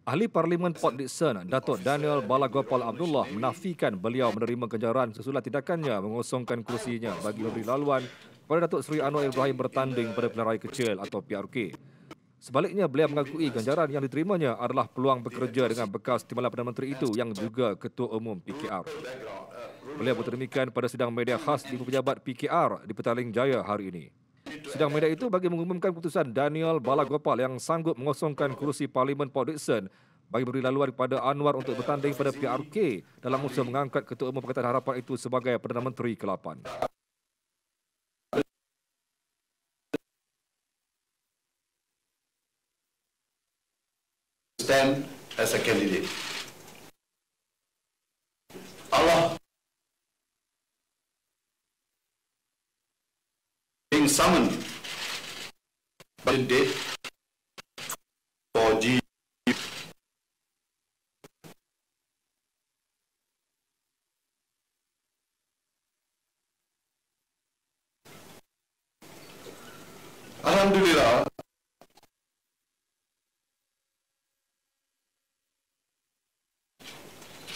Ahli Parlimen Port Dickson, Datuk Danyal Balagopal Abdullah menafikan beliau menerima ganjaran susulan tindakannya mengosongkan kerusinya bagi memberi laluan kepada Datuk Seri Anwar Ibrahim bertanding pada Pilihan Raya Kecil atau PRK. Sebaliknya, beliau mengakui ganjaran yang diterimanya adalah peluang bekerja dengan bekas timbalan Perdana Menteri itu yang juga Ketua Umum PKR. Beliau bertandingkan pada sidang media khas di pejabat PKR di Petaling Jaya hari ini. Sidang media itu bagi mengumumkan keputusan Danyal Balagopal yang sanggup mengosongkan kerusi Parlimen Port Dickson bagi memberi laluan kepada Anwar untuk bertanding pada PRK dalam usaha mengangkat Ketua Umum Pakatan Harapan itu sebagai Perdana Menteri ke-8. Stand as a candidate. Allah being summoned by the date for G. Alhamdulillah.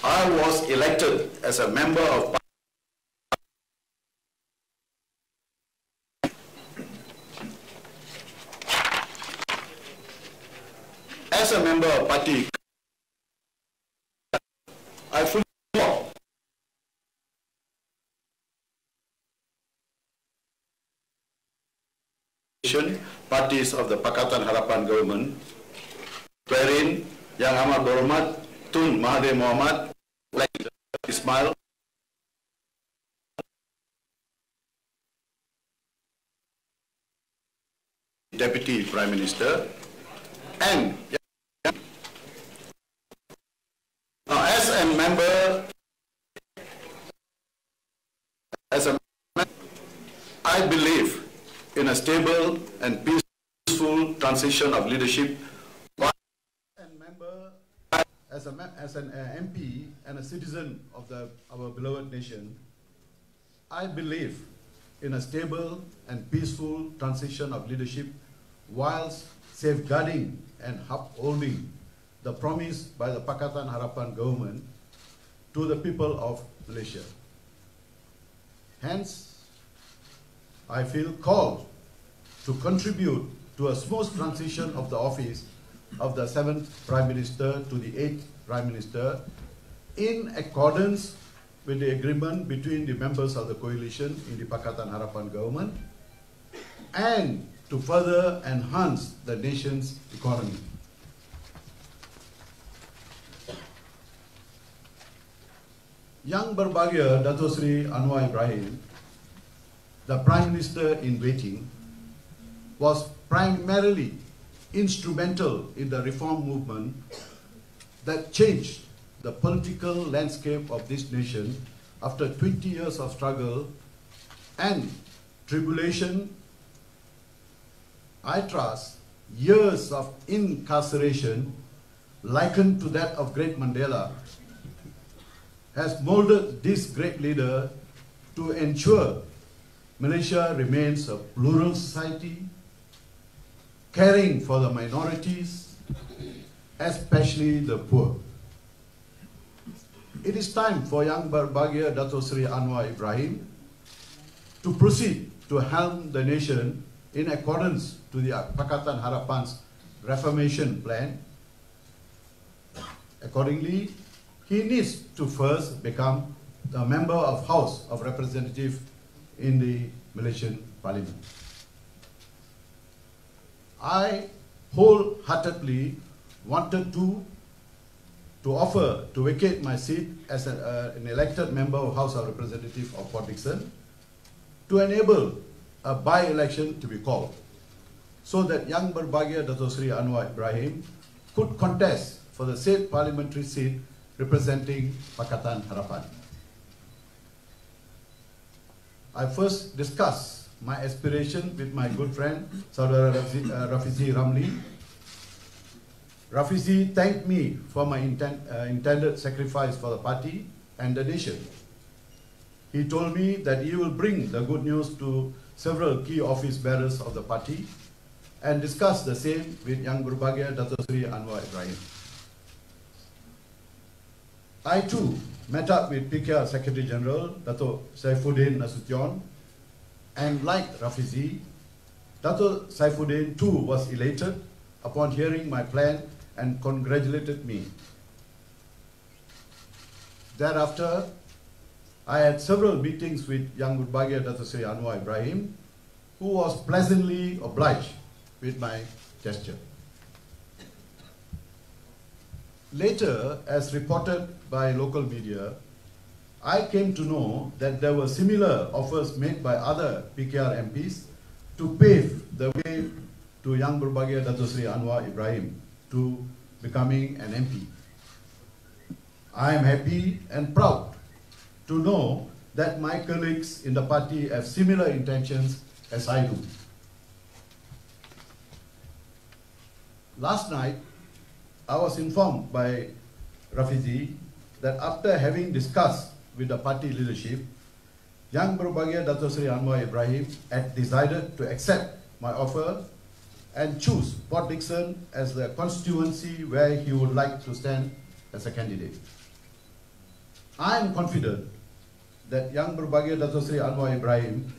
I was elected as a member of party. I fully support parties of the Pakatan Harapan government, wherein Yang Amat Berhormat Tun Mahathir Mohamad Ismail Deputy Prime Minister, and as a member, I believe in a stable and peaceful transition of leadership. As an MP and a citizen of our beloved nation, I believe in a stable and peaceful transition of leadership whilst safeguarding and upholding the promise by the Pakatan Harapan government to the people of Malaysia. Hence, I feel called to contribute to a smooth transition of the office of the 7th Prime Minister to the 8th Prime Minister in accordance with the agreement between the members of the coalition in the Pakatan Harapan government and to further enhance the nation's economy. Yang Berbahagia Datuk Seri Anwar Ibrahim, the Prime Minister in waiting, was primarily instrumental in the reform movement that changed the political landscape of this nation after 20 years of struggle and tribulation. I trust years of incarceration, likened to that of great Mandela, has molded this great leader to ensure Malaysia remains a plural society, caring for the minorities, especially the poor. It is time for Yang Berbahagia Datuk Seri Anwar Ibrahim to proceed to helm the nation in accordance to the Pakatan Harapan's reformation plan. Accordingly, he needs to first become a member of House of Representatives in the Malaysian Parliament. I wholeheartedly wanted to offer to vacate my seat as an elected member of House of Representatives of Port Dickson to enable a by-election to be called so that Yang Berbahagia Datuk Seri Anwar Ibrahim could contest for the said parliamentary seat representing Pakatan Harapan. I first discussed my aspiration with my good friend, Saudara Rafizi Ramli. Rafizi thanked me for my intended sacrifice for the party and the nation. He told me that he will bring the good news to several key office bearers of the party and discussed the same with Yang Berbahagia Datuk Seri Anwar Ibrahim. I too met up with PKR Secretary General Datuk Saifuddin Nasution, and like Rafizi, Datuk Saifuddin too was elated upon hearing my plan and congratulated me. Thereafter, I had several meetings with Yang Berbahagia Datuk Seri Anwar Ibrahim, who was pleasantly obliged with my gesture. Later, as reported by local media, I came to know that there were similar offers made by other PKR MPs to pave the way to Yang Berbahagia Datuk Seri Anwar Ibrahim to becoming an MP. I am happy and proud to know that my colleagues in the party have similar intentions as I do. Last night, I was informed by Rafizi that after having discussed with the party leadership, Yang Berbahagia Datuk Seri Anwar Ibrahim had decided to accept my offer and choose Port Dickson as the constituency where he would like to stand as a candidate. I am confident that Yang Berbahagia Datuk Seri Anwar Ibrahim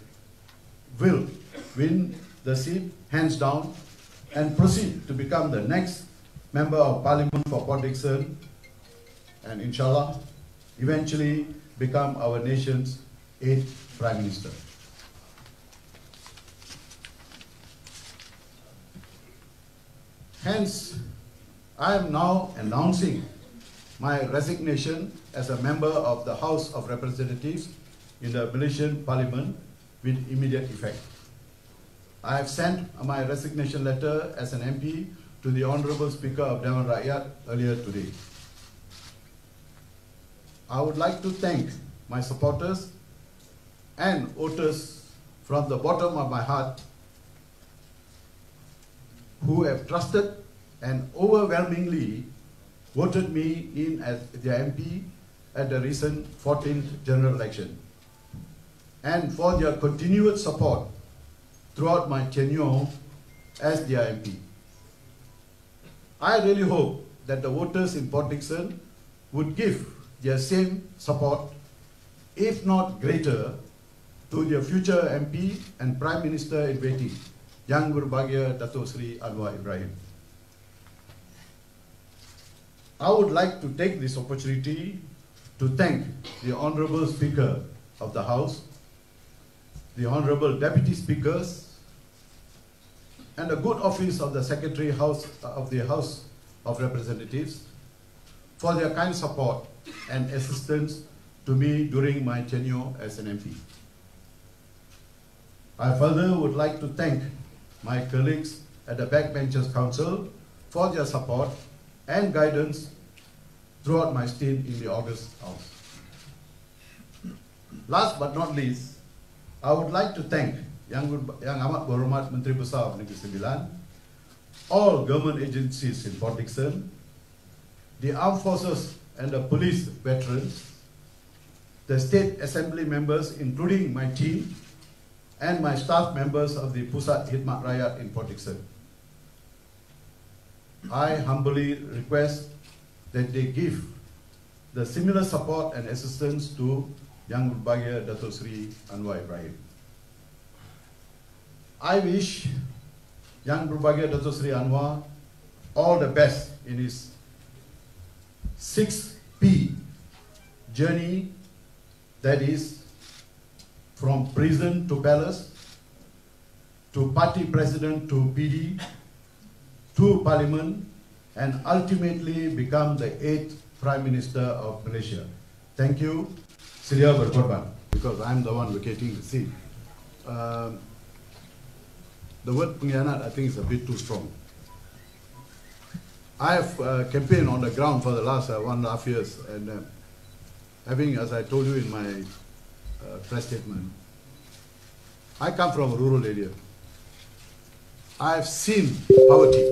will win the seat hands down and proceed to become the next Member of Parliament for Port Dickson, and inshallah, eventually become our nation's 8th Prime Minister. Hence, I am now announcing my resignation as a member of the House of Representatives in the Malaysian Parliament with immediate effect. I have sent my resignation letter as an MP to the Honourable Speaker of Dewan Rakyat earlier today. I would like to thank my supporters and voters from the bottom of my heart who have trusted and overwhelmingly voted me in as their MP at the recent 14th general election, and for their continued support throughout my tenure as their MP. I really hope that the voters in Port Dickson would give their same support, if not greater, to their future MP and Prime Minister in waiting, Yang Berbahagia Datuk Seri Anwar Ibrahim. I would like to take this opportunity to thank the Honourable Speaker of the House, the Honourable Deputy Speakers, and the good office of the Secretary of the House of Representatives for their kind support and assistance to me during my tenure as an MP. I further would like to thank my colleagues at the Backbenchers Council for their support and guidance throughout my stint in the August House. Last but not least, I would like to thank Yang Amat Berhormat Menteri Besar Negeri Sembilan, all government agencies in Port Dickson, the armed forces and the police veterans, the state assembly members including my team, and my staff members of the Pusat Khidmat Rakyat in Port Dickson. I humbly request that they give the similar support and assistance to Yang Berbahagia Datuk Seri Anwar Ibrahim. I wish Yang Berbahagia Datuk Seri Anwar all the best in his 6P journey, that is, from prison to palace, to party president to PD, to parliament, and ultimately become the 8th Prime Minister of Malaysia. Thank you. Sedia berkorban, because I'm the one vacating the seat. The word pengkhianat I think is a bit too strong. I have campaigned on the ground for the last 1.5 years, and having, as I told you in my press statement, I come from a rural area. I have seen poverty.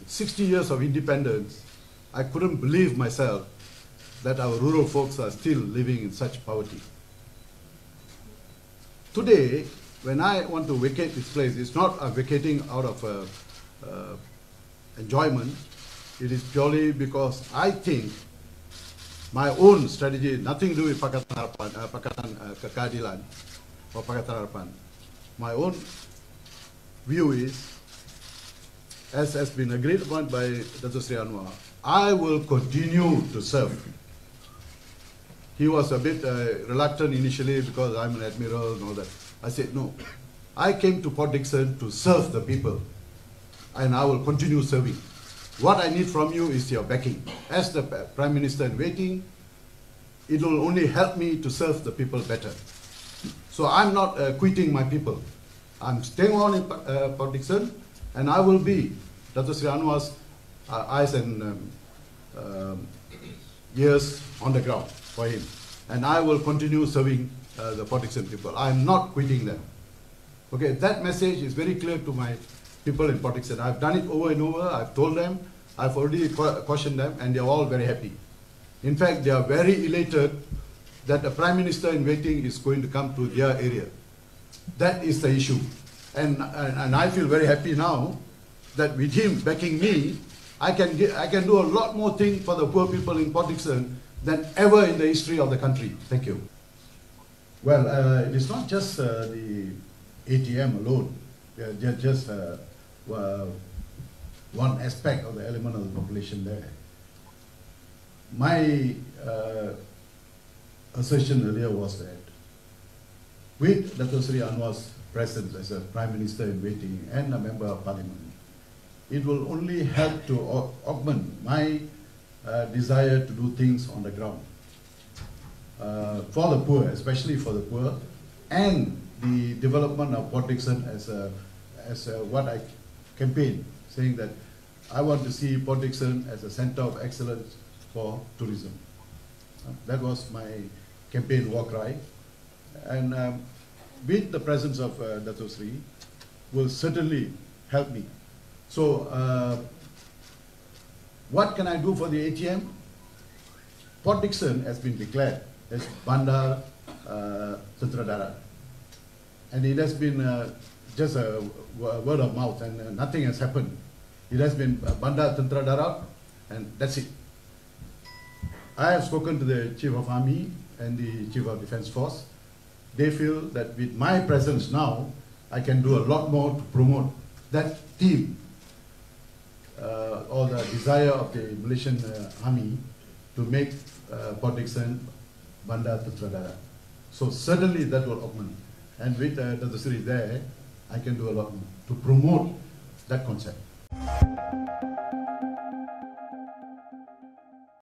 60 years of independence, I couldn't believe myself that our rural folks are still living in such poverty. Today, when I want to vacate this place, it's not a vacating out of enjoyment. It is purely because I think my own strategy, nothing to do with Pakatan Harapan, Pakatan Keadilan or Pakatan Harapan. My own view is, as has been agreed upon by Datuk Seri Anwar, I will continue to serve. He was a bit reluctant initially because I'm an admiral and all that. I said, no, I came to Port Dickson to serve the people, and I will continue serving. What I need from you is your backing. As the Prime Minister in waiting, it will only help me to serve the people better. So I'm not quitting my people. I'm staying on in Port Dickson, and I will be Datuk Seri Anwar's eyes and ears on the ground for him. And I will continue serving the Port Dickson people. I'm not quitting them. Okay, that message is very clear to my people in Port Dickson. I've done it over and over. I've told them. I've already cautioned them, and they're all very happy. In fact, they are very elated that the Prime Minister in waiting is going to come to their area. That is the issue. And I feel very happy now that with him backing me, I can do a lot more things for the poor people in Port Dickson than ever in the history of the country. Thank you. Well, it is not just the ATM alone. They're just one aspect of the element of the population there. My assertion earlier was that with Datuk Seri Anwar's presence as a Prime Minister in waiting and a Member of Parliament, it will only help to augment my desire to do things on the ground for the poor, especially for the poor, and the development of Port Dickson as what I campaign, saying that I want to see Port Dickson as a center of excellence for tourism. That was my campaign war cry, and with the presence of Datuk Seri will certainly help me. So what can I do for the ATM? Port Dickson has been declared as Bandar Tentera Darat, and it has been just a word of mouth, and nothing has happened. It has been Bandar Tentera Darat, and that's it. I have spoken to the Chief of Army and the Chief of Defence Force. They feel that with my presence now, I can do a lot more to promote that theme or the desire of the Malaysian Army to make Port Dickson Bandar Tentera Darat. So certainly that will augment. And with Datuk Seri there, I can do a lot more to promote that concept.